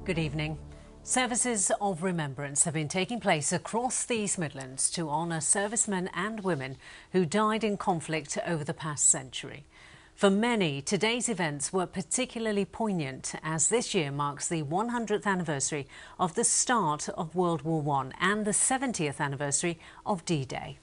Good evening. Services of remembrance have been taking place across the East Midlands to honour servicemen and women who died in conflict over the past century. For many, today's events were particularly poignant as this year marks the 100th anniversary of the start of World War I and the 70th anniversary of D-Day.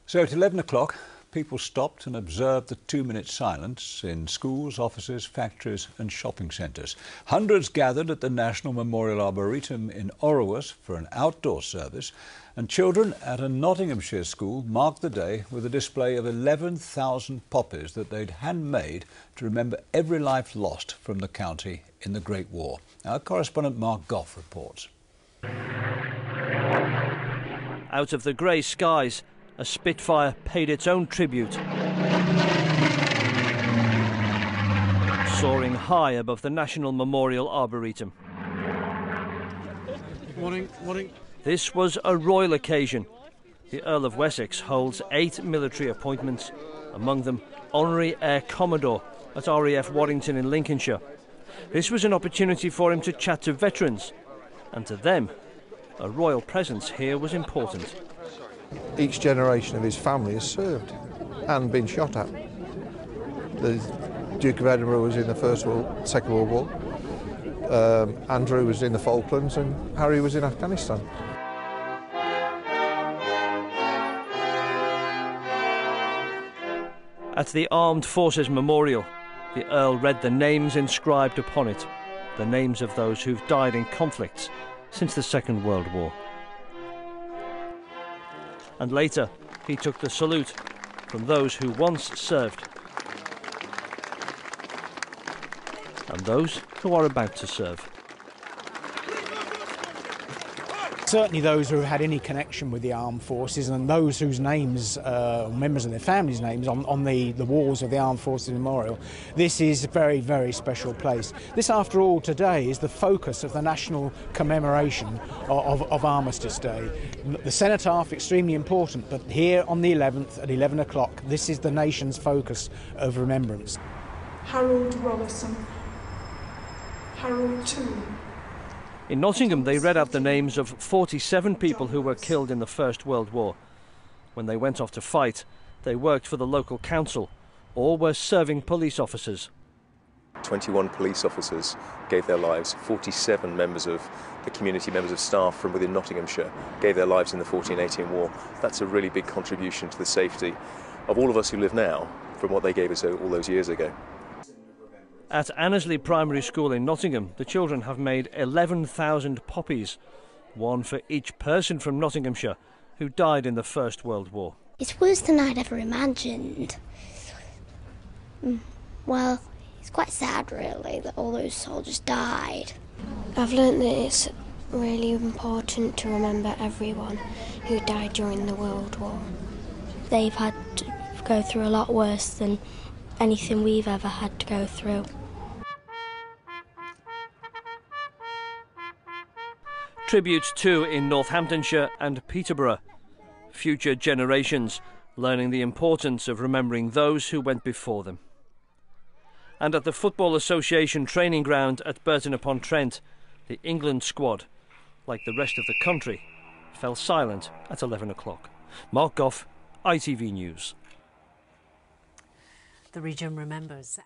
So at 11 o'clock, people stopped and observed the 2-minute silence in schools, offices, factories and shopping centres. Hundreds gathered at the National Memorial Arboretum in Orrewas for an outdoor service, and children at a Nottinghamshire school marked the day with a display of 11,000 poppies that they'd handmade to remember every life lost from the county in the Great War. Our correspondent Mark Goff reports. Out of the grey skies, a Spitfire paid its own tribute, soaring high above the National Memorial Arboretum. Morning. This was a royal occasion. The Earl of Wessex holds 8 military appointments, among them Honorary Air Commodore at RAF Warrington in Lincolnshire. This was an opportunity for him to chat to veterans, and to them, a royal presence here was important. Each generation of his family has served and been shot at. The Duke of Edinburgh was in the Second World War, Andrew was in the Falklands and Harry was in Afghanistan. At the Armed Forces Memorial, the Earl read the names inscribed upon it, the names of those who've died in conflicts since the Second World War. And later, he took the salute from those who once served and those who are about to serve. Certainly those who have had any connection with the armed forces and those whose names, members of their families' names on the walls of the Armed Forces Memorial, this is a very, very special place. This, after all, today is the focus of the national commemoration of Armistice Day. The cenotaph, extremely important, but here on the 11th at 11 o'clock, this is the nation's focus of remembrance. Harold Rollison, Harold Toole. In Nottingham, they read out the names of 47 people who were killed in the First World War. When they went off to fight, they worked for the local council or were serving police officers. 21 police officers gave their lives. 47 members of the community, members of staff from within Nottinghamshire, gave their lives in the 1418 war. That's a really big contribution to the safety of all of us who live now from what they gave us all those years ago. At Annesley Primary School in Nottingham, the children have made 11,000 poppies, one for each person from Nottinghamshire who died in the First World War. It's worse than I'd ever imagined. Well, it's quite sad really that all those soldiers died. I've learnt that it's really important to remember everyone who died during the World War. They've had to go through a lot worse than anything we've ever had to go through. Tributes too in Northamptonshire and Peterborough. Future generations learning the importance of remembering those who went before them. And at the Football Association training ground at Burton-upon-Trent, the England squad, like the rest of the country, fell silent at 11 o'clock. Mark Goff, ITV News. The region remembers.